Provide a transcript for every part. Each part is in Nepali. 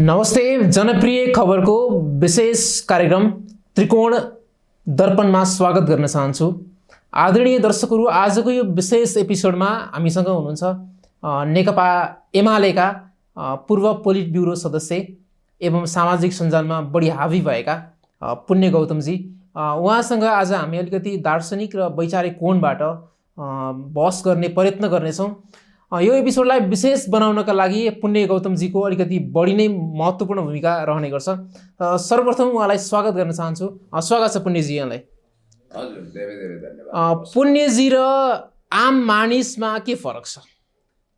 नमस्ते। जनप्रिय खबरको विशेष कार्यक्रम त्रिकोण दर्पणमा स्वागत गर्न चाहन्छु। आदरणीय दर्शकहरू, आजको यो विशेष एपिसोडमा हामीसँग हुनुहुन्छ नेकपा एमालेका पूर्व पोलिट ब्युरो सदस्य एवं सामाजिक सञ्जालमा बढी हावी भएका पुण्य गौतमजी। उहाँसँग आज हामी अलिकति दार्शनिक र वैचारिक कोणबाट बहस गर्ने प्रयत्न गर्नेछौँ। यो एपिसोडलाई विशेष बनाउनका लागि पुण्य गौतमजीको अलिकति बढी नै महत्त्वपूर्ण भूमिका रहने गर्छ। सर्वप्रथम उहाँलाई स्वागत गर्न चाहन्छु। स्वागत छ पुण्यजी यहाँलाई। हजुर, धेरै धेरै धन्यवाद। पुण्यजी र आम मानिसमा के फरक छ?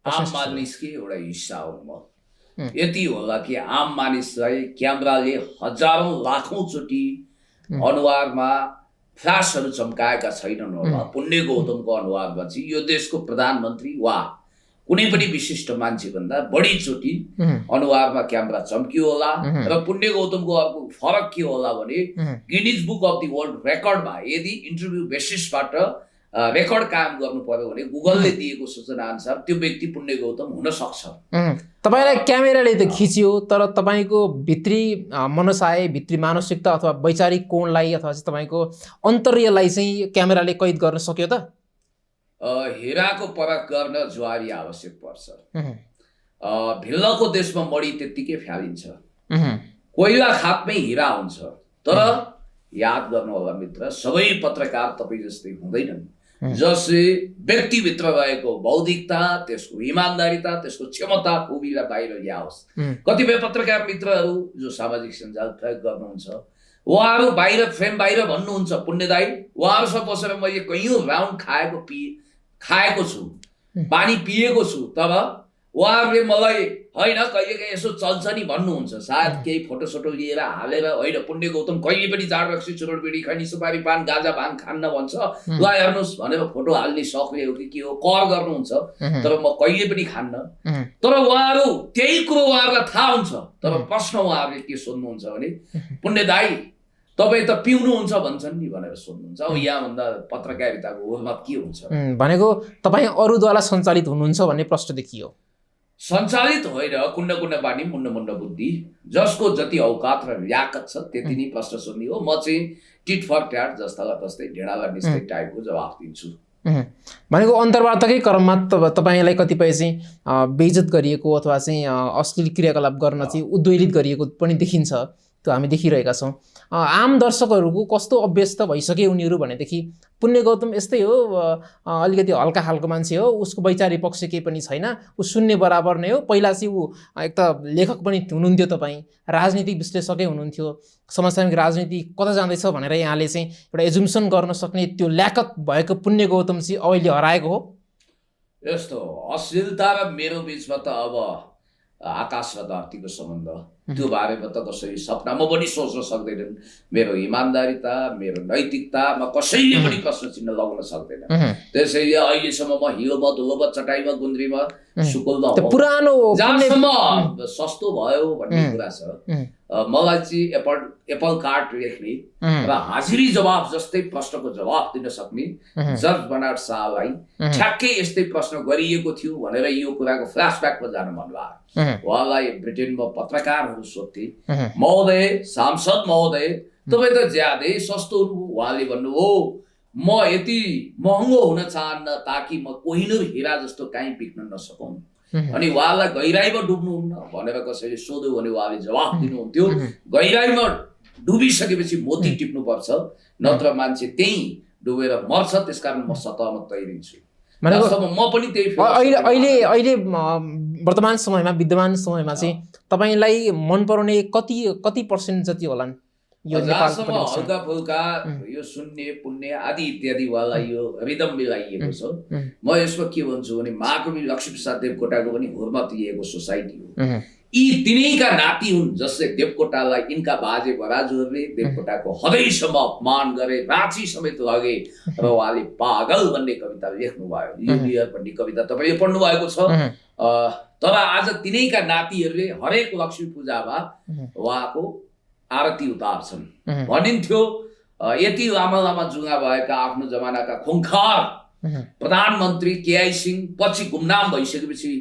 आम मानिसकै एउटा हिस्सा हो म। यति होला कि आम मानिसलाई क्यामेराले हजारौं लाखौं चोटि अनुहारमा फ्ल्यासहरू चम्काएका छैनन् होला। पुण्य गौतमको अनुहारमा चाहिँ यो देशको प्रधानमन्त्री वा कुनै पनि विशिष्ट मान्छे भन्दा बढी चोटि अनुहारमा क्यामेरा चम्कियो होला। र पुण्य गौतमको अर्को फरक के होला भने Guinness book of the world रेकर्डमा यदि इन्टरभ्यू बेसिसबाट रेकर्ड कायम गर्नु पर्यो भने गुगलले दिएको सूचना अनुसार त्यो व्यक्ति पुण्य गौतम हुन सक्छ। तपाईलाई क्यामेराले त खिच्यो, तर तपाईको भित्री मनसाय, भित्री मानसिकता अथवा वैचारिक कोणलाई अथवा चाहिँ तपाईको अन्तर्यलाई चाहिँ क्यामेराले कैद गर्न सक्यो त? हिराको परख गर्न ज्वारी आवश्यक पर्छ। भिल्लको देशमा मडी त्यत्तिकै फ्यालिन्छ। कोइला खातमै हिरा हुन्छ। तर याद गर्नु होला मित्र, सबै पत्रकार तपाईँ जस्तै हुँदैनन्। जसले व्यक्तिभित्र रहेको बौद्धिकता, त्यसको इमान्दारिता, त्यसको क्षमता खुबीलाई बाहिर ल्याओस्। कतिपय पत्रकार मित्रहरू जो सामाजिक सञ्जाल प्रयोग गर्नुहुन्छ, उहाँहरू बाहिर फ्रेम बाहिर भन्नुहुन्छ, पुण्य दाइ उहाँहरूसँग बसेर मैले कैयौं राउन्ड खाएको छु, पानी पिएको छु, तर उहाँहरूले मलाई होइन कहिलेकाहीँ यसो चल्छ नि भन्नुहुन्छ। सायद केही फोटोसोटो लिएर हालेर होइन पुण्य गौतम कहिले पनि जाड रक्सी चुरोट बिडी खैनी सुपारी पान गाजा भाङ खान्न भन्छ, ल हेर्नुहोस् भनेर फोटो हाल्ने सक्ने हो कि के हो, कर गर्नुहुन्छ। तर म कहिले पनि खान्न। तर उहाँहरू त्यही कुरो उहाँहरूलाई थाहा हुन्छ। तर प्रश्न उहाँहरूले के सोध्नुहुन्छ भने पुण्य दाइ तपाईँ त पिउनुहुन्छ भन्छन् नि भनेर सोध्नुहुन्छ। अब यहाँभन्दा पत्रकारिताको उन्नत के हुन्छ भनेको तपाईँ अरूद्वारा सञ्चालित हुनुहुन्छ भन्ने प्रश्न देखियो। सञ्चालित होइन, कुण्ड कुण्ड बानी मुण्ड मुण्ड बुद्धि, जसको जति औकात र ल्याकत छ त्यति नै प्रश्न सोध्ने हो। म चाहिँ टिट फर ट्याट जस्तालाई तस्तै ढेडालाई निस्दै टाइपको जवाफ दिन्छु। भनेको अन्तर्वार्ताकै क्रममा तपाईँलाई कतिपय चाहिँ बेइज्जत गरिएको अथवा चाहिँ अश्लील क्रियाकलाप गर्न चाहिँ उद्वेलित गरिएको पनि देखिन्छ। त्यो हामी देखिरहेका छौँ। आम दर्शकहरूको कस्तो अभ्यस्त भइसके उनीहरू भनेदेखि पुण्य गौतम यस्तै हो, अलिकति हल्का खालको मान्छे हो, उसको वैचारिक पक्ष केही पनि छैन, ऊ शून्य बराबर नै हो। पहिला चाहिँ ऊ एक त लेखक पनि हुनुहुन्थ्यो, तपाईँ राजनीतिक विश्लेषकै हुनुहुन्थ्यो, समसामयिक राजनीति कता जाँदैछ भनेर यहाँले चाहिँ एउटा एजुम्सन गर्न सक्ने त्यो ल्याकत भएको पुण्य गौतम चाहिँ अहिले हराएको हो। यस्तो अश्लीलता र मेरो बिचमा त अब आकाश र धरतीको सम्बन्ध, त्यो बारेमा त कसैले सपनामा पनि सोच्न सक्दैनन्। मेरो इमान्दारिता, मेरो नैतिकतामा कसैले पनि प्रश्न चिन्ह लगाउन सक्दैन। त्यसैले अहिलेसम्म म हिलोमा धुलोमा चटाइमा गुन्द्रीमा सुकुलमा पुरानो जहाँसम्म सस्तो भयो भन्ने कुरा छ। मलाई चाहिँ एप्पल कार्ड लेख्ने र हाजिरी जवाब जस्तै प्रश्नको जवाब दिन सक्ने जज बनार्ड शाहलाई ठ्याक्कै यस्तै प्रश्न गरिएको थियो भनेर यो कुराको फ्ल्यासब्याकमा जान मन लाग्यो। उहाँलाई ब्रिटेनमा पत्रकारहरू सोध्थे, महोदय सांसद महोदय तपाईँ त ज्यादै सस्तो हुनुभयो। उहाँले भन्नुभयो म यति महँगो हुन चाहन्न ताकि म कोहिनूर हिरा जस्तो काहीँ बिक्न नसकौँ। अनि उहाँलाई गहिराईमा डुब्नुहुन्न भनेर कसैले सोध्यो भने उहाँले जवाफ दिनुहुन्थ्यो, गहिराईमा डुबिसकेपछि मोती टिप्नुपर्छ, नत्र मान्छे त्यही डुबेर मर्छ, त्यसकारण म सतहमा तैरिन्छु। म पनि त्यही अहिले वर्तमान समयमा विद्यमान समयमा चाहिँ तपाईँलाई मन पराउने कति पर्सेन्ट जति होलान्? जहाँसम्म हल्का फुल्का यो शून्य पुण्य आदि इत्यादि वाला यो रिदम मिलाइएको छ। म यसमा के भन्छु भने महाकवि लक्ष्मीप्रसाद देवकोटाको पनि हुर्मत लिएको सोसाइटी हो। यी तिनैका नाति हुन् जसले देवकोटालाई यिनका बाजे बराजुहरूले देवकोटाको हदैसम्म अपमान गरे, राँची समेत लगे र उहाँले पागल भन्ने कविता लेख्नु भयो। युनियर भन्ने कविता तपाईँले पढ्नु भएको छ। तर आज तिनैका नातिहरूले हरेक लक्ष्मी पूजामा उहाँको आरती उतार्छन्। भनिन्थ्यो यति लामा लामा जुङ्गा भएका आफ्नो जमानाका खुङ्खार प्रधानमन्त्री केआई सिंह पछि गुमनाम भइसकेपछि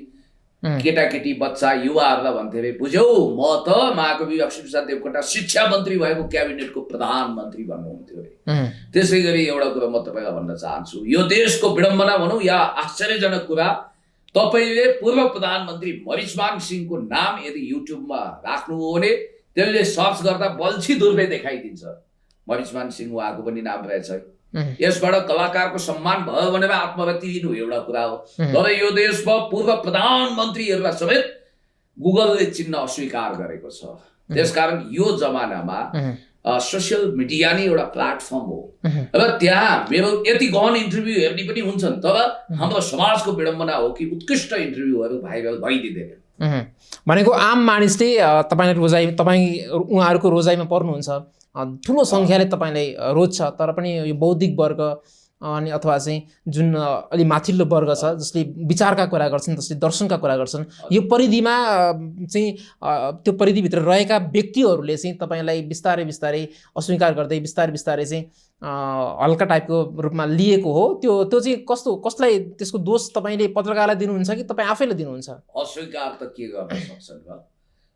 केटाकेटी बच्चा युवाहरूलाई भन्थे अरे बुझ्यौ म त महाकवि लक्ष्मीप्रसाद देवकोटा शिक्षा मन्त्री भएको क्याबिनेटको प्रधानमन्त्री भन्नुहुन्थ्यो अरे। त्यसै गरी एउटा कुरा म तपाईँलाई भन्न चाहन्छु, यो देशको विडम्बना भनौँ या आश्चर्यजनक कुरा, तपाईँले पूर्व प्रधानमन्त्री मरिचमान सिंहको नाम यदि युट्युबमा राख्नुभयो भने त्यसले सर्च गर्दा बल्छी दुर्बे देखाइदिन्छ। मरिचमान सिंह उहाँको पनि नाम रहेछ। यसबाट कलाकारको सम्मान भयो भनेर आत्मरति दिनु एउटा कुरा हो, तर यो देशमा पूर्व प्रधानमन्त्रीहरूलाई समेत गुगलले चिन्न अस्वीकार गरेको छ। त्यसकारण यो जमानामा सोसियल मिडिया नै एउटा प्लेटफर्म हो र त्यहाँ मेरो यति गहन इन्टरभ्यू हेर्ने पनि हुन्छन्, तर हाम्रो समाजको विडम्बना हो कि उत्कृष्ट इन्टरभ्यूहरू भाइरल भइदिँदैन। भनेको आम मानिसले उहाँहरूको रोजाइमा पर्नुहुन्छ, ठुलो सङ्ख्याले तपाईँलाई रोज्छ, तर पनि यो बौद्धिक वर्ग अनि अथवा चाहिँ जुन अलि माथिल्लो वर्ग छ जसले विचारका कुरा गर्छन्, जसले दर्शनका कुरा गर्छन्, यो परिधिमा चाहिँ त्यो परिधिभित्र रहेका व्यक्तिहरूले चाहिँ तपाईँलाई बिस्तारै बिस्तारै अस्वीकार गर्दै बिस्तारै चाहिँ हल्का टाइपको रूपमा लिएको हो। त्यो चाहिँ कसलाई त्यसको दोष तपाईँले पत्रकारलाई दिनुहुन्छ कि तपाईँ आफैले दिनुहुन्छ? अस्वीकार त के गर्न सक्छन् र?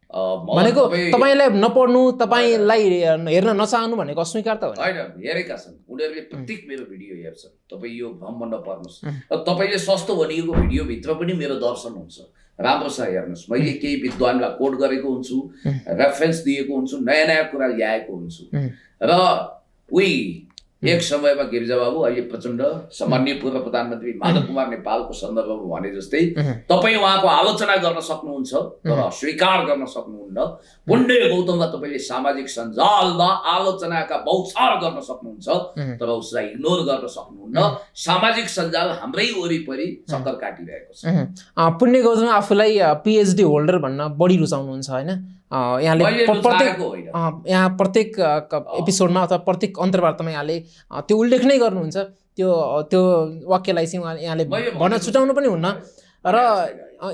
भनेको तपाईँलाई नपढ्नु, तपाईँलाई हेर्न नचाहनु भनेको अस्वीकार त होइन। हेरेका छन् उनीहरूले, प्रत्येक मेरो भिडियो हेर्छन्। तपाईँ यो भ्रममा नपर्नुहोस्। र तपाईँले सस्तो भनिएको भिडियोभित्र पनि मेरो दर्शन हुन्छ, राम्रोसँग हेर्नुहोस्। मैले केही विद्वानलाई कोट गरेको हुन्छु, रेफरेन्स दिएको हुन्छु, नयाँ नयाँ कुरा ल्याएको हुन्छु। र उही एक समयमा गिरिजाबाबु अहिले प्रचण्ड सामान्य पूर्व प्रधानमन्त्री माधव कुमार नेपालको सन्दर्भमा भने जस्तै तपाईँ उहाँको आलोचना गर्न सक्नुहुन्छ तर स्वीकार गर्न सक्नुहुन्न। पुण्य गौतमलाई तपाईँले सामाजिक सञ्जालमा आलोचनाका बौछार गर्न सक्नुहुन्छ तर उसलाई इग्नोर गर्न सक्नुहुन्न। सामाजिक सञ्जाल हाम्रै वरिपरि चक्कर काटिरहेको छ। पुण्य गौतम आफूलाई पिएचडी होल्डर भन्न बढी रुचाउनुहुन्छ होइन? यहाँ प्रत्येक एपिसोडमा अथवा प्रत्येक अन्तर्वार्तामा यहाँले त्यो उल्लेख नै गर्नुहुन्छ। त्यो वाक्यलाई चाहिँ यहाँले भन्न छुटाउनु पनि हुन्न। र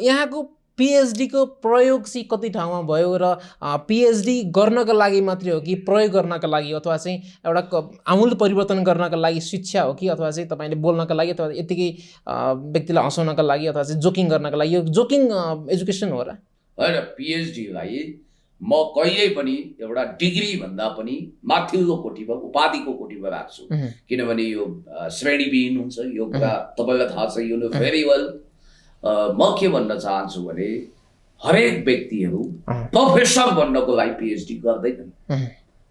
यहाँको पिएचडीको प्रयोग चाहिँ कति ठाउँमा भयो र पिएचडी गर्नका लागि मात्रै हो कि प्रयोग गर्नका लागि अथवा चाहिँ एउटा आमूल परिवर्तन गर्नका लागि शिक्षा हो कि अथवा चाहिँ तपाईँले बोल्नका लागि अथवा यतिकै व्यक्तिलाई हँसाउनका लागि अथवा चाहिँ जोकिङ गर्नका लागि? यो जोकिङ एजुकेसन हो र? होइन, पिएचडीलाई म कहिल्यै पनि एउटा डिग्री भन्दा पनि माथिल्लो कोटीमा उपाधिको कोटीमा राख्छु, किनभने यो श्रेणीविहीन हुन्छ। यो कुरा तपाईँलाई थाहा छ, यु नो भेरी वेल। म के भन्न चाहन्छु भने हरेक व्यक्तिहरू प्रोफेसर बन्नको लागि पिएचडी गर्दैनन्।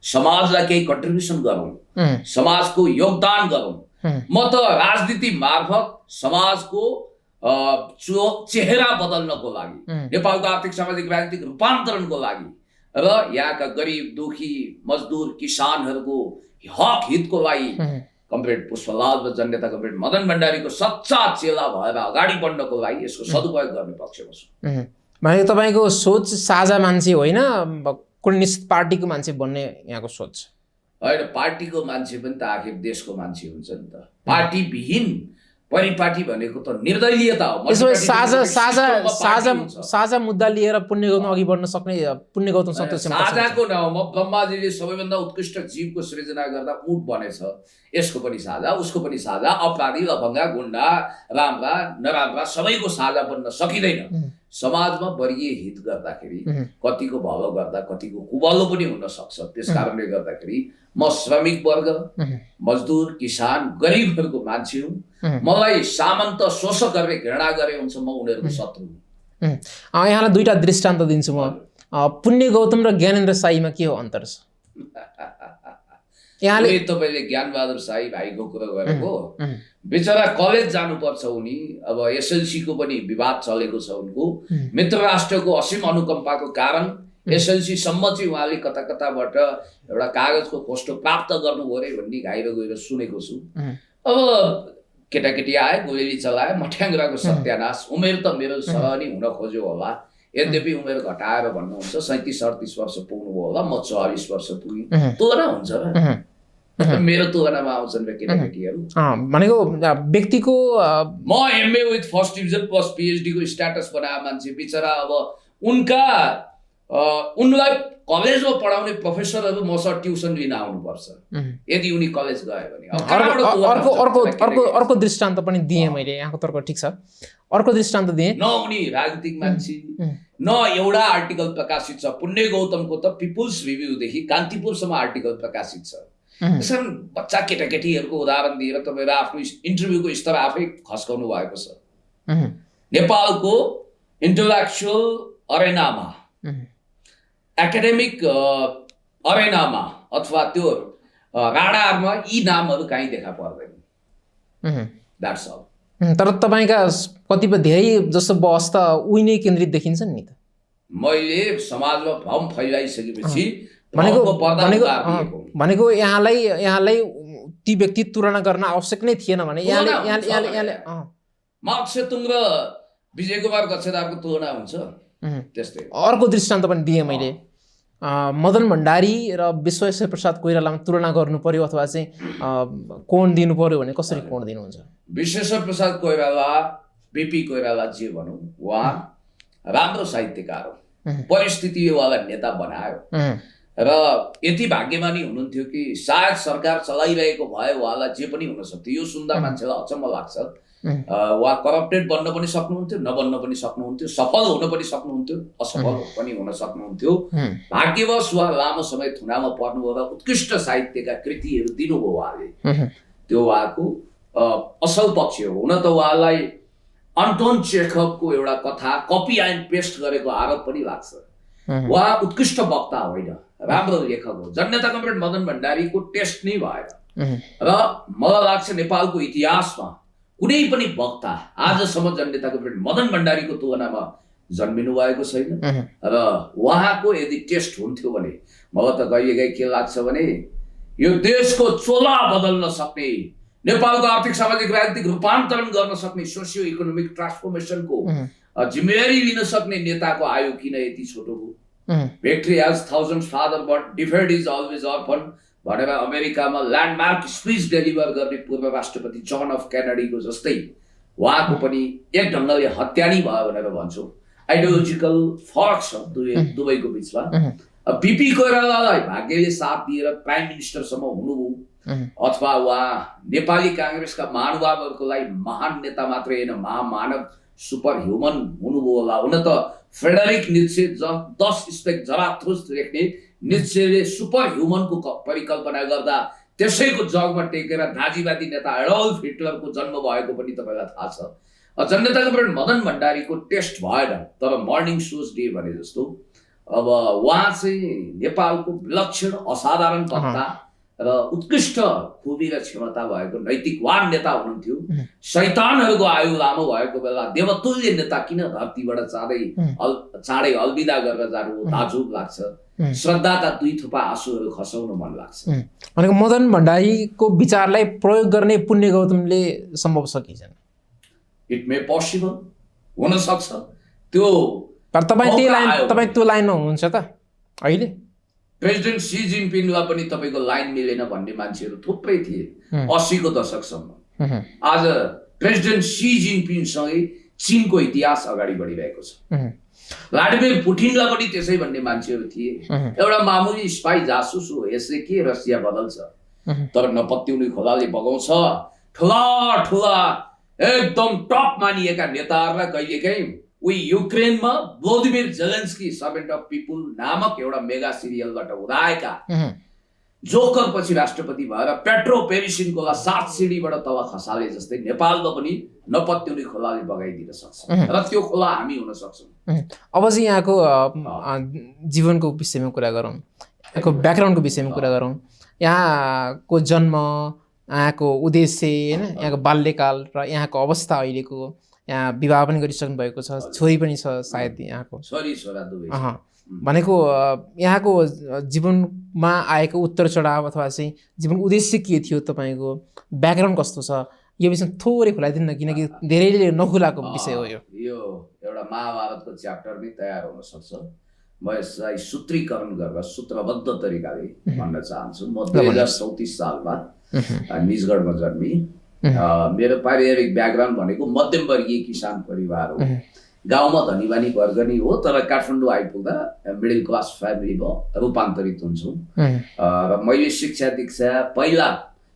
समाजलाई केही कन्ट्रिब्युसन गरौँ, समाजको योगदान गरौँ। म त राजनीति मार्फत समाजको चेहरा बदल्नको लागि, नेपालको आर्थिक सामाजिक राजनीतिक रूपान्तरणको लागि र यहाँका गरिब दुखी मजदुर किसानहरूको हक हितको लागि कमरेड पुष्पलाल र जननेता कमरेड मदन भण्डारीको सच्चा चेला भएर अगाडि बढ्नको लागि यसको सदुपयोग गर्ने पक्षमा छु। भनेको तपाईँको सोच साझा मान्छे होइन, कुनै निश्चित पार्टीको मान्छे बन्ने यहाँको सोच होइन। पार्टीको मान्छे पनि त आखिर देशको मान्छे हुन्छ नि त। पार्टी विहीन परिपाटी भनेको त निर्दलीयता हो। साझा मुद्दा लिएर पुण्य गौतम अघि बढ्न सक्ने पुण्य गौतम साझाको नाउँमा ब्रह्माजीले सबैभन्दा उत्कृष्ट जीवको सृजना गर्दा ऊँट बनेछ। यसको पनि साझा, उसको पनि साझा, अपराधी लफङ्गा गुण्डा राम्रा नराम्रा सबैको साझा बन्न सकिँदैन। समाजमा वर्गीय हित गर्दाखेरि कतिको भलो गर्दा कतिको कुभलो पनि हुन सक्छ। त्यस कारणले गर्दाखेरि म श्रमिक वर्ग, मजदुर, किसान, गरिबहरूको मान्छे हुँ। मलाई सामन्त शोषकहरूले घृणा गरे हुन्छ, म उनीहरूको शत्रु हुँ। यहाँलाई दुईटा दृष्टान्त दिन्छु म। पुण्य गौतम र ज्ञानेन्द्र साईमा के हो अन्तर छ? यहाँले तपाईँले ज्ञानबहादुर साई भाइको कुरा गरेको, बेचारा कलेज जानुपर्छ उनी। अब एसएलसीको पनि विवाद चलेको छ उनको। मित्र राष्ट्रको असीम अनुकम्पाको कारण एसएलसी सम्म चाहिँ उहाँले कता कताबाट एउटा कागजको खोस्टो प्राप्त गर्नुभयो अरे भन्ने गाइरो गएर सुनेको छु। अब केटाकेटी आए, गोली चलाए, मठ्याङ्ग्राको सत्यानाश। उमेर त मेरो सहनी हुन खोज्यो होला, यद्यपि उमेर घटाएर भन्नुहुन्छ 37-38 वर्ष पुग्नुभयो होला, म 44 वर्ष पुगेँ। तुलना हुन्छ र, मेरो तुलनामा आउँछन् र केटाकेटीहरू। भनेको व्यक्तिको म MA with first division plus PhD को स्ट्याटस बनाए मान्छे बिचरा। अब उनलाई कलेजमा पढाउने प्रोफेसरहरू मसँग ट्युसन लिन आउनुपर्छ यदि उनी कलेज गयो भने। अब कहाँबाट अर्को तुलना अर्को हुन्छ? अर्को अर्को दृष्टान्त पनि दिएँ मैले, यहाँको तर्क ठिक छ। अर्को दृष्टान्त दिएँ, न उनी राजनीतिक मान्छे, न एउटा आर्टिकल प्रकाशित छ। पुण्य गौतमको त पिपुल्स रिभ्यूदेखि कान्तिपुरसम्म आर्टिकल प्रकाशित छ। त्यसकारण बच्चा केटाकेटीहरूको उदाहरण दिएर तपाईँहरू आफ्नो इन्टरभ्यूको स्तर आफै खस्काउनु भएको छ। नेपालको इन्टेलेक्चुअल अरेनामा, एकाडेमिक अरेनामा अथवा त्यो राडारमा यी नामहरू कहीँ देखा पर्दैन। That's all. तर तपाईँका कतिपय धेरै जस्तो बहस त उही नै केन्द्रित देखिन्छन् नि त। मैले समाजमा भ्रम फैलाइसकेपछि भनेको यहाँलाई ती व्यक्ति तुलना गर्न आवश्यक नै थिएन भने यहाँले मार्क सेतुङ र विजय कुमार गच्छेदारको तुलना हुन्छ त्यस्तै। अर्को दृष्टान्त पनि दिएँ मैले, मदन भण्डारी र विश्वेश्वर प्रसाद कोइरालामा तुलना गर्नु पर्यो अथवा चाहिँ कोण दिनु पर्यो भने कसरी कोण दिनुहुन्छ? विश्वेश्वर प्रसाद कोइराला, बिपी कोइराला जे भनौँ, उहाँ राम्रो साहित्यकार हो, परिस्थितिवाला नेता बनायो र यति भाग्यमानी हुनुहुन्थ्यो कि सायद सरकार चलाइरहेको भए उहाँलाई जे पनि हुन सक्थ्यो। यो सुन्दा मान्छेलाई अचम्म लाग्छ। उहाँ करप्टेड बन्न पनि सक्नुहुन्थ्यो, नबन्न पनि सक्नुहुन्थ्यो, सफल हुन पनि सक्नुहुन्थ्यो, असफल पनि हुन सक्नुहुन्थ्यो। भाग्यवश उहाँ लामो समय थुनामा पर्नुभयो र उत्कृष्ट साहित्यका कृतिहरू दिनुभयो उहाँले। त्यो उहाँको असल पक्ष हो। हुन त उहाँलाई अन्टोन चेखवको एउटा कथा कपी एन्ड पेस्ट गरेको आरोप पनि लाग्छ। उहाँ उत्कृष्ट वक्ता होइन, राम्रो लेखक हो। जननेता कमरेड मदन भण्डारीको टेस्ट नै भएन र मलाई लाग्छ नेपालको इतिहासमा कुनै पनि वक्ता आजसम्म जननेता कमरेड मदन भण्डारीको तुलनामा जन्मिनु भएको छैन। र उहाँको यदि टेस्ट हुन्थ्यो भने मलाई त कहिलेकाहीँ के लाग्छ भने यो देशको चोला बदल्न सक्ने, नेपालको आर्थिक सामाजिक राजनीतिक रूपान्तरण गर्न सक्ने, सोसियो इकोनोमिक ट्रान्सफर्मेसनको जिम्मेवारी लिन सक्ने नेताको आयु किन यति छोटो हो? Victory has thousands father but defeat is always orphan भनेर अमेरिकामा ल्यान्डमार्क स्पिच डेलिभर गर्ने पूर्व राष्ट्रपति जन अफ केनेडीको जस्तै उहाँको पनि एक ढङ्गले हत्या नै भयो भनेर भन्छौँ। आइडियोलोजिकल फरक छ दुवैको बिचमा। बिपी कोइरालालाई भाग्यले साथ दिएर प्राइम मिनिस्टरसम्म हुनुभयो अथवा उहाँ नेपाली काङ्ग्रेसका महानुभावहरूको लागि महान नेता मात्रै होइन, महामानव सुपर ह्युमन हुनुभयो होला। हुन त फ्रेडरिक नित्से 10 स्पेक जराथुस्ट लेख्ने नित्सेले सुपर ह्युमनको परिकल्पना गर्दा त्यसैको जगमा टेकेर नाजीवादी नेता एडोल्फ हिटलरको जन्म भएको पनि तपाईँलाई थाहा छ। जननेता कमरेड मदन भण्डारीको टेस्ट भएन, तर मर्निङ सोज डे भने जस्तो अब उहाँ चाहिँ नेपालको विलक्षण असाधारण वक्ता र उत्कृष्ट खुबी र क्षमता भएको नैतिकवान नेता हुनुहुन्थ्यो। शैतानहरूको आयु लामो भएको बेला देवतुल्य नेता किन धरतीबाट चाँडै अलविदा गरेर जानु ताजुब लाग्छ। श्रद्धाका 2 थोपा आँसुहरू खसाउन मन लाग्छ। भनेको मदन भण्डारीको विचारलाई प्रयोग गर्ने पुण्य गौतमले सम्भव छ कि छैन? इट मे पोसिबल हुन सक्छ त्यो। तर तपाईँ त्यो लाइनमा हुनुहुन्छ त अहिले? प्रेसिडेन्ट सी जिनपिङलाई पनि तपाईँको लाइन मिलेन भन्ने मान्छेहरू थुप्रै थिए 80 को दशकसम्म। आज प्रेसिडेन्ट सी जिनपिङसँगै चीनको इतिहास अगाडि बढिरहेको छ। भ्लाडिमिर पुटिनलाई पनि त्यसै भन्ने मान्छेहरू थिए। एउटा मामुली स्पाई जासुस हो, यसले के रसिया बदल्छ? तर नपत्याउने खोलाले बगाउँछ। ठुला ठुला एकदम टप मानिएका नेताहरूलाई कहिलेकाहीँ उही युक्रेनमा Vladimir Zelensky servant of people नामक एउटा मेगा सिरियलबाट उदाएका जोकर पछि राष्ट्रपति भएर पेट्रो पेरिसिनकोलाई 7 सिडीबाट तल खसाले जस्तै नेपालमा पनि नपत्याउने खोलाले बगाइदिन सक्छ र त्यो खोला हामी हुन सक्छौँ। अब चाहिँ यहाँको जीवनको विषयमा कुरा गरौँ, यहाँको ब्याकग्राउन्डको विषयमा कुरा गरौँ। यहाँको जन्म, यहाँको उद्देश्य, होइन, यहाँको बाल्यकाल र यहाँको अवस्था अहिलेको। यहाँ विवाह पनि गरिसक्नु भएको छ, छोरी पनि छ सायद यहाँको। छोरी छोरा दुवै। भनेको यहाँको जीवनमा आएको उतार चढाव अथवा चाहिँ जीवन उद्देश्य के थियो, तपाईँको ब्याकग्राउन्ड कस्तो छ, यो विषय थोरै खुलाइदिनु न, किनकि धेरैले नखुलाएको विषय हो। यो एउटा महाभारतको च्याप्टर नै तयार हुन सक्छ। म यसलाई सूत्रीकरण गरेर सूत्रबद्ध तरिकाले भन्न चाहन्छु। म 2034 सालमा निजगढमा जन्मी। मेरो पारिवारिक ब्याकग्राउन्ड भनेको मध्यमवर्गीय किसान परिवार हो। गाउँमा धनीबानी वर्ग नै हो, तर काठमाडौँ आइपुग्दा मिडल क्लास फ्यामिलीमा रूपान्तरित हुन्छौँ। र मैले शिक्षा दीक्षा पहिला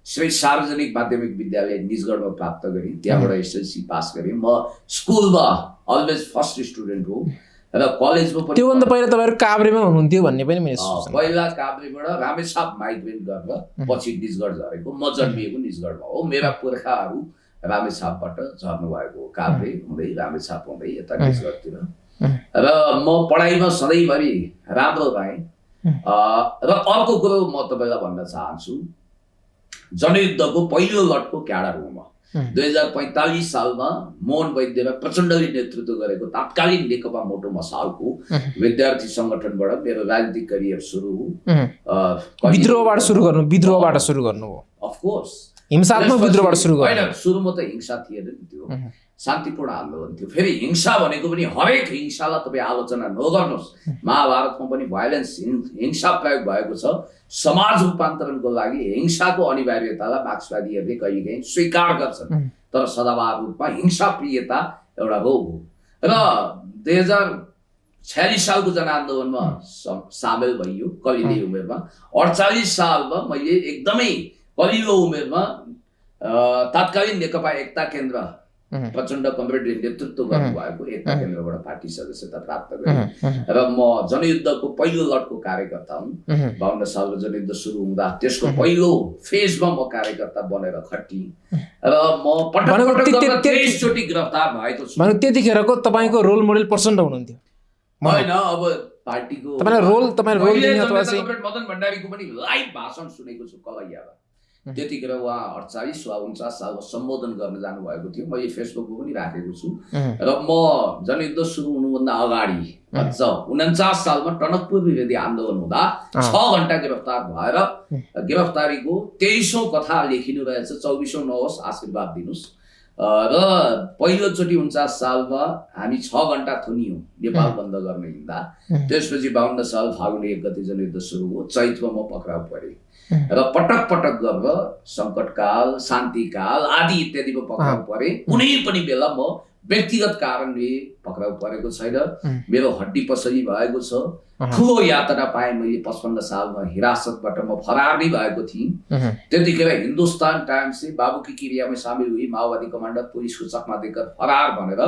श्री सार्वजनिक माध्यमिक विद्यालय निजगढमा प्राप्त गरेँ, त्यहाँबाट एसएलसी पास गरेँ। म स्कुलमा अलवेज फर्स्ट स्टुडेन्ट हो र कलेजमा पनि। त्योभन्दा पहिला तपाईँहरू काभ्रेमा हुनुहुन्थ्यो भन्ने पनि मैले पहिला काभ्रेबाट रामेछाप माइग्रेन्ट गरेर पछि निजगढ झरेको। म जन्मिएको निजगढमा हो, मेरा पुर्खाहरू रामेछापबाट झर्नु भएको हो, काभ्रे हुँदै रामेछाप हुँदै यता निजगढतिर। र म पढाइमा सधैँभरि राम्रो पाएँ। र अर्को कुरो म तपाईँलाई भन्न चाहन्छु, जनयुद्धको पहिलो लटको क्याडरमा 2045 सालमा मोहन वैद्य र प्रचण्डले नेतृत्व गरेको तात्कालीन नेकपा मोटो मसालको विद्यार्थी संगठनबाट मेरो राजनीतिक करियर सुरु हो। विद्रोहबाट सुरु गर्नु हो। अफकोर्स हिंसात्मक विद्रोहबाट सुरु गर्नु होइन, सुरुमा त हिंसा थिएन नि, त्यो शान्तिपूर्ण आन्दोलन थियो। फेरि हिंसा भनेको पनि हरेक हिंसालाई तपाईँ आलोचना नगर्नुहोस्। महाभारतमा पनि भाइलेन्स हिंसा प्रयोग भएको छ। समाज रूपान्तरणको लागि हिंसाको अनिवार्यतालाई मार्क्सवादीहरूले कहिलेकाहीँ स्वीकार गर्छन्, तर सदाबहार रूपमा हिंसा प्रियता एउटा रोग हो। र 2046 सालको जनआन्दोलनमा सामेल भइयो कलिलो उमेरमा। 48 सालमा मैले एकदमै कलिलो उमेरमा तात्कालीन नेकपा एकता केन्द्र प्रचण्ड कमरेडले नेतृत्व गर्नुभएको एकता केन्द्रबाट पार्टी सदस्यता प्राप्त गरेँ। र म जनयुद्धको पहिलो लटको कार्यकर्ता हुँ। 52 सालमा जनयुद्ध सुरु हुँदा त्यसको पहिलो फेजमा म कार्यकर्ता बनेर खटिएँ। र म पटक 23 चोटि गिरफ्तार भएको छु। त्यतिखेरको तपाईँको रोल मोडल प्रचण्ड हुनुहुन्थ्यो होइन? अब पार्टीको मदन भण्डारीको पनि लाइभ भाषण सुनेको छु कलैयामा। त्यतिखेर उहाँ 48 वा 49 सालमा सम्बोधन गर्न जानुभएको थियो। मैले फेसबुकमा पनि राखेको छु। र म जनयुद्ध सुरु हुनुभन्दा अगाडि 49 सालमा टनकपुर विरोधी आन्दोलन हुँदा 6 घण्टा गिरफ्तार भएर गिरफ्तारीको 23औं कथा लेखिनु रहेछ। 24औं नहोस्, आशीर्वाद दिनुहोस्। र पहिलोचोटि 49 सालमा हामी 6 घण्टा थुनियौँ नेपाल बन्द गर्न हिँड्दा। त्यसपछि 52 साल फागुन 1 गते जनयुद्ध सुरु हो। चैतमा म पक्राउ परेँ र पटक पटक गरेर सङ्कटकाल, शान्तिकाल आदि इत्यादिमा पक्राउ परेँ। कुनै पनि बेला म व्यक्तिगत कारणले पक्राउ परेको छैन। मेरो हड्डी पसली भएको छ। ठुलो यातना पाएँ मैले। 55 सालमा हिरासतबाट म फरार नै भएको थिएँ। त्यतिखेर हिन्दुस्तान टाइम्सले बाबु की क्रियामा सामेल हुई माओवादी कमान्डर पुलिसको चकमा देकर फरार भनेर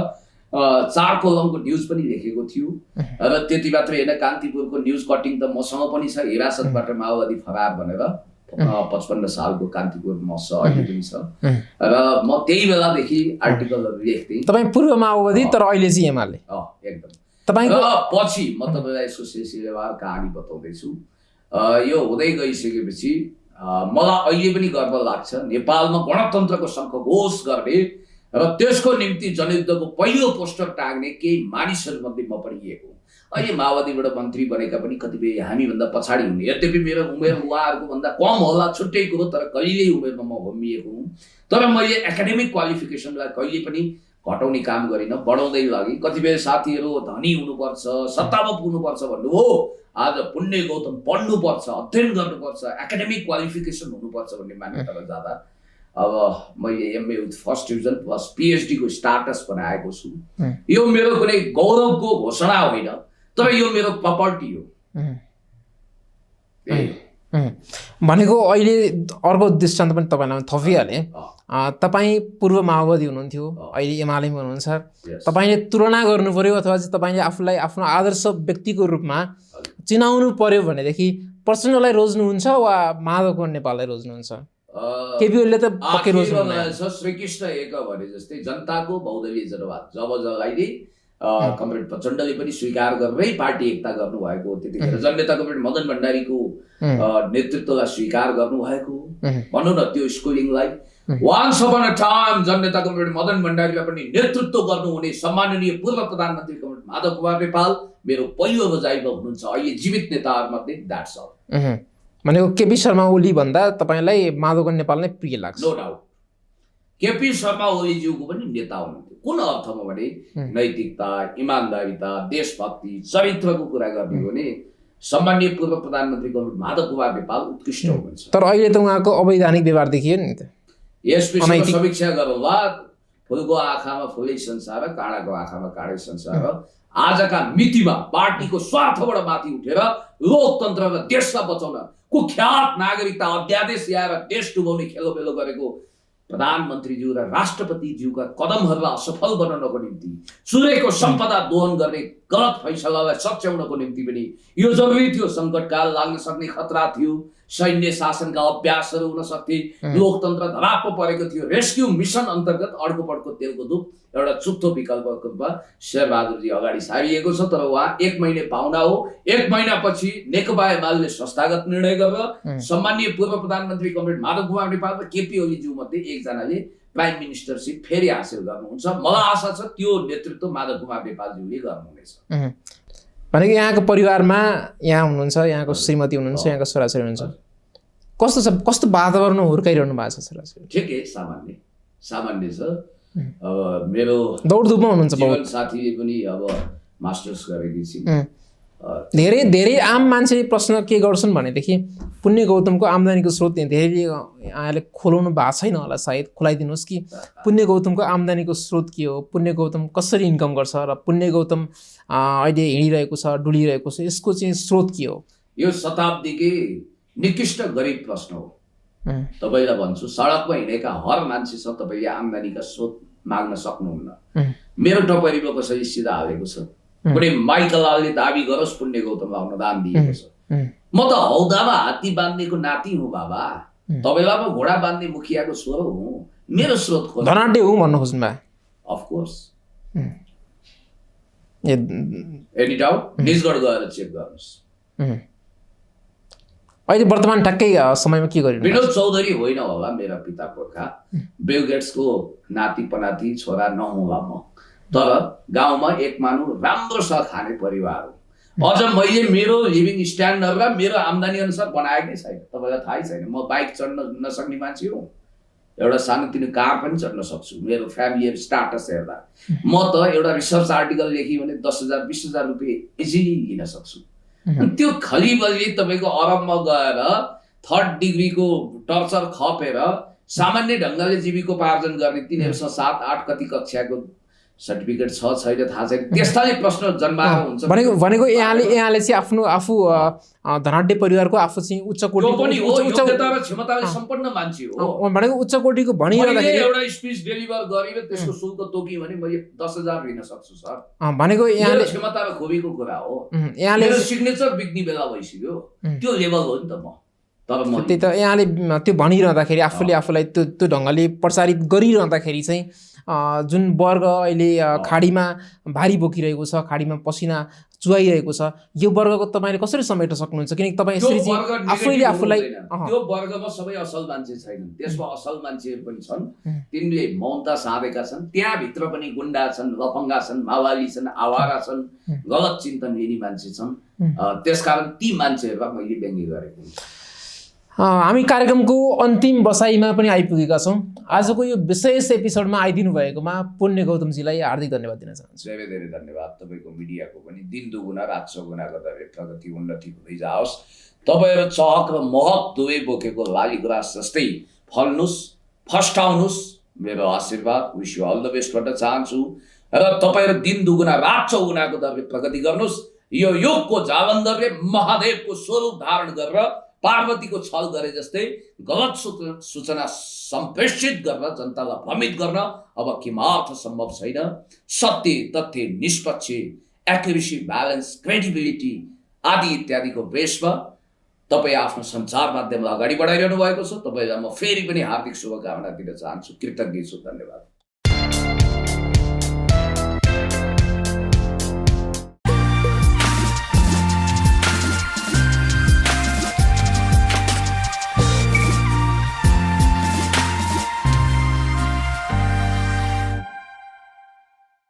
4 कलमको न्युज पनि लेखेको थियो। र त्यति मात्रै होइन, कान्तिपुरको न्युज कटिङ त मसँग पनि छ। हिरासतबाट माओवादी फरार भनेर 55 सालको कान्तिपुर मसँग अहिले पनि छ। र म त्यही बेलादेखि आर्टिकलहरू लेख्थेँ। तपाईँ पूर्व माओवादी, तर अहिले चाहिँ एमाले। एकदम। तपाईँको पछि म तपाईँलाई यसको सिलसिलेवार कहानी बताउँदैछु। यो हुँदै गइसकेपछि मलाई अहिले पनि गर्व लाग्छ नेपालमा गणतन्त्रको शङ्खघोष गर्ने र त्यसको निम्ति जनयुद्धको पहिलो पोस्टर टाग्ने केही मानिसहरूमध्ये म पनि एक हुँ। अहिले माओवादीबाट मन्त्री बनेका पनि कतिपय हामीभन्दा पछाडि हुने। यद्यपि मेरो उमेर उहाँहरूको भन्दा कम होला, छुट्टै कुरो, तर कहिल्यै उमेरमा म होमिएको हुँ। तर मैले एकाडेमिक क्वालिफिकेसनलाई कहिले पनि घटाउने काम गरिनँ, बढाउँदै लगेँ। कतिपय साथीहरू धनी हुनुपर्छ, सत्तामा पुग्नुपर्छ भन्नु हो। आज पुण्य गौतम पढ्नुपर्छ, अध्ययन गर्नुपर्छ, एकाडेमिक क्वालिफिकेसन हुनुपर्छ भन्ने मान्यतामा जाँदा अब मैले MA with first division plus PhD को स्टाटस बनाएको छु। यो मेरो कुनै गौरवको घोषणा होइन, तर यो मेरो प्रपर्टी हो। भनेको अहिले अर्को दृष्टान्त पनि तपाईँलाई थपिहालेँ। तपाईँ पूर्व माओवादी हुनुहुन्थ्यो, अहिले एमालेमा हुनुहुन्छ। तपाईँले तुलना गर्नु पर्यो अथवा चाहिँ तपाईँले आफूलाई आफ्नो आदर्श व्यक्तिको रूपमा चिनाउनु पर्यो भनेदेखि प्रचण्डलाई रोज्नुहुन्छ वा माधव नेपाललाई रोज्नुहुन्छ? केपी ओलीले त पक्कै रोज्नुहुन्छ। श्रीकृष्ण एक भने जस्तै जनताको बहुदलीय जनवाद जब जसलाई कमरेड प्रचण्डले पनि स्वीकार गरेरै पार्टी एकता गर्नुभएको हो, त्यतिखेर जननेता कमरेड मदन भण्डारीको नेतृत्वलाई स्वीकार गर्नुभएको भनौँ न त्यो स्कुलिङलाई। वान्स अपन अ टाइम जननेता कमरेड मदन भण्डारीलाई पनि नेतृत्व गर्नुहुने सम्माननीय पूर्व प्रधानमन्त्री कमरेड माधव कुमार नेपाल मेरो पहिलो रोजाइमा हुनुहुन्छ अहिले जीवित नेताहरूमध्ये। That's all. भनेको केपी शर्मा ओली भन्दा तपाईँलाई माधव नेपाल नै प्रिय लाग्छ? No doubt. केपी शर्मा ओलीज्यूको पनि नेता हुनुहुन्थ्यो। कुन अर्थमा भने नैतिकता, इमान्दारिता, देशभक्ति, चरित्रको कुरा गर्ने हो भने सम्माननीय पूर्व प्रधानमन्त्री माधव कुमार नेपाल उत्कृष्ट हुनुहुन्छ। तर अहिले त उहाँको अवैधानिक व्यवहार देखियो नि त। यस विषयमा समीक्षा गरौँला। फुलको आँखामा फुलै संसार, काँडाको आँखामा काँडै संसार। आजका मितिमा पार्टीको स्वार्थबाट माथि उठेर लोकतन्त्र र देशलाई बचाउन कुख्यात नागरिकता अध्यादेश ल्याएर देश डुबाउने खेलोबेलो गरेको प्रधानमन्त्रीज्यू र राष्ट्रपतिज्यूका कदमहरूलाई असफल बनाउनको निम्ति, सूर्यको सम्पदा दोहन गर्ने गलत फैसलालाई सच्याउनको निम्ति पनि यो जरुरी थियो। सङ्कटकाल लाग्न सक्ने खतरा थियो, सैन्य शासनका अभ्यासहरू हुन सक्थे, लोकतन्त्र धरापमा परेको थियो। रेस्क्यु मिसन अन्तर्गत अर्को पटको तेलको धुप एउटा चुप्तो विकल्पको रूपमा शेरबहादुरजी अगाडि सारिएको छ। तर उहाँ 1 महिने पाहुना हो। 1 महिनापछि नेकपा एमाले संस्थागत निर्णय गरेर सम्माननीय पूर्व प्रधानमन्त्री कमरेड माधव कुमार नेपाल र केपी ओलीज्यू मध्ये एकजनाले प्राइम मिनिस्टरसिप फेरि हासिल गर्नुहुन्छ। मलाई आशा छ त्यो नेतृत्व माधव कुमार नेपालज्यूले गर्नुहुनेछ। भनेको यहाँको परिवारमा यहाँ हुनुहुन्छ, यहाँको श्रीमती हुनुहुन्छ, यहाँको छोराछोरी हुनुहुन्छ, कस्तो छ, कस्तो वातावरण हुर्काइरहनु भएको छ छोराछोरी? ठिकै, सामान्य छ। अब मेरो दौडधुपमा हुनुहुन्छ जीवन साथीले पनि अब मास्टर्स गरेकी छिन्। धेरै आम मान्छेले प्रश्न के गर्छन् भनेदेखि पुण्य गौतमको आम्दानीको स्रोत धेरैले यहाँले खोलाउनु भएको छैन होला, सायद खोलाइदिनुहोस् कि पुण्य गौतमको आम्दानीको स्रोत के हो, पुण्य गौतम कसरी इन्कम गर्छ र पुण्य गौतम अहिले हिँडिरहेको छ, डुलिरहेको छ, यसको चाहिँ स्रोत के हो? यो शताब्दीकै निकृष्ट गरिब प्रश्न हो। तपाईँलाई भन्छु, सडकमा हिँडेका हर मान्छेसँग तपाईँले आम्दानीका स्रोत माग्न सक्नुहुन्न। मेरो टपरीमा कसैले सिधा हालेको छ, कुनै माइकलालले दाबी गरोस् पुण्य गौतमलाई अनुदान दिएको छ। म त हौदामा हात्ती बाँध्नेको नाति हुँ बाबा, तपाईँलाई म घोडा बाँध्ने मुखियाको छोरो हुँ। मेरो स्रोत खोज्नु धनाढ्य हुँ भन्नु खोज्नु भयो? अफकोर्स। Any doubt? निजगढ गएर चेक गर्नुहोस्। अहिले वर्तमान ठ्याक्कै समयमा के गरिनु? विनोद चौधरी होइन होला मेरा पिता पुर्खा, बिल गेट्सको नाति पनाति छोरा नहुँला म, तर गाउँमा एक मानु राम्रोसँग खाने परिवार हो। अझ मैले मेरो लिभिङ स्ट्यान्डर्ड र मेरो आम्दानी अनुसार बनाएकै छैन। तपाईँलाई थाहै छैन, म बाइक चढ्न नसक्ने मान्छे हो, एउटा सानोतिनो कार पनि चढ्न सक्छु। मेरो फ्यामिली स्टाटस हेर्दा म त एउटा रिसर्च आर्टिकल लेखेँ भने 10,000 20,000 रुपियाँ इजिली लिन सक्छु। अनि त्यो खलिबलले तपाईँको अरबमा गएर 3rd डिग्रीको टर्चर खपेर सामान्य ढङ्गले जीविकोपार्जन गर्ने, तिनीहरूसँग 7-8 कति कक्षाको सर्टिफिकेट छ छैन थाहा छैन, त्यस्ताले प्रश्न जन्माएर हुन्छ। भनेको यहाँले चाहिँ आफू धनाढ्य परिवारको, आफू चाहिँ उच्च योग्यता र क्षमताले सम्पन्न मान्छे हो भनेको उच्च कोटिको भनिरहँदाखेरि एउटा स्पिच डेलिभर गरेर त्यसको शुल्क तोकी भने मैले 10,000 लिन सक्छु सर। भनेको यहाँले क्षमता र खोबीको कुरा हो। यहाँले सिग्नेचर बिग्ने बेला भइसक्यो, त्यो लेभल हो नि त। म तर म त्यही त यहाँले त्यो भनिरहँदाखेरि आफूले आफूलाई त्यो ढङ्गले प्रचारित गरिरहँदाखेरि चाहिँ जुन वर्ग अहिले खाडीमा भारी बोकिरहेको छ, खाडीमा पसिना चुहाइरहेको छ, यो वर्गको तपाईँले कसरी समेट्न सक्नुहुन्छ? किनकि तपाईँ यसरी चाहिँ आफैले आफूलाई त्यो वर्गमा सबै असल मान्छे छैनन्, त्यसमा असल मान्छेहरू पनि छन्, तिनले मौनता साधेका छन्। त्यहाँभित्र पनि गुन्डा छन्, लफङ्गा छन्, माओवादी छन्, आवारा छन्, गलत चिन्तन लिने मान्छे छन्। त्यसकारण ती मान्छेहरूलाई मैले व्यङ्ग्य गरेको हुन्छु। हामी कार्यक्रमको अन्तिम बसाइमा पनि आइपुगेका छौँ। आजको यो विशेष एपिसोडमा आइदिनु भएकोमा पुण्य गौतमजीलाई हार्दिक धन्यवाद दिन चाहन्छु। धेरै धेरै धन्यवाद। तपाईँको मिडियाको पनि दिन दुगुना रात चौगुना गर्दा प्रगति उन्नति हुँदै जाओस्। तपाईँहरू चहक र महक दुवै बोकेको लालीगुराँस जस्तै फल्नुहोस्, फस्टाउनुहोस्, मेरो आशीर्वाद wish you all the best भन्न चाहन्छु। र तपाईँहरू दिन दुगुना रात चौगुनाको दरले प्रगति गर्नुहोस्। यो युगको जालन्धरले महादेवको स्वरूप धारण गरेर पार्वतीको छल गरे जस्तै गलत सूचना सम्प्रेषित गर्न, जनतालाई भ्रमित गर्न अब किमार्थ सम्भव छैन। सत्य, तथ्य, निष्पक्ष, एक्युरेसी, ब्यालेन्स, क्रेडिबिलिटी आदि इत्यादिको बेसमा तपाईँ आफ्नो सञ्चार माध्यमलाई अगाडि बढाइरहनु भएको छ। तपाईँलाई म फेरि पनि हार्दिक शुभकामना दिन चाहन्छु। कृतज्ञ छु। धन्यवाद।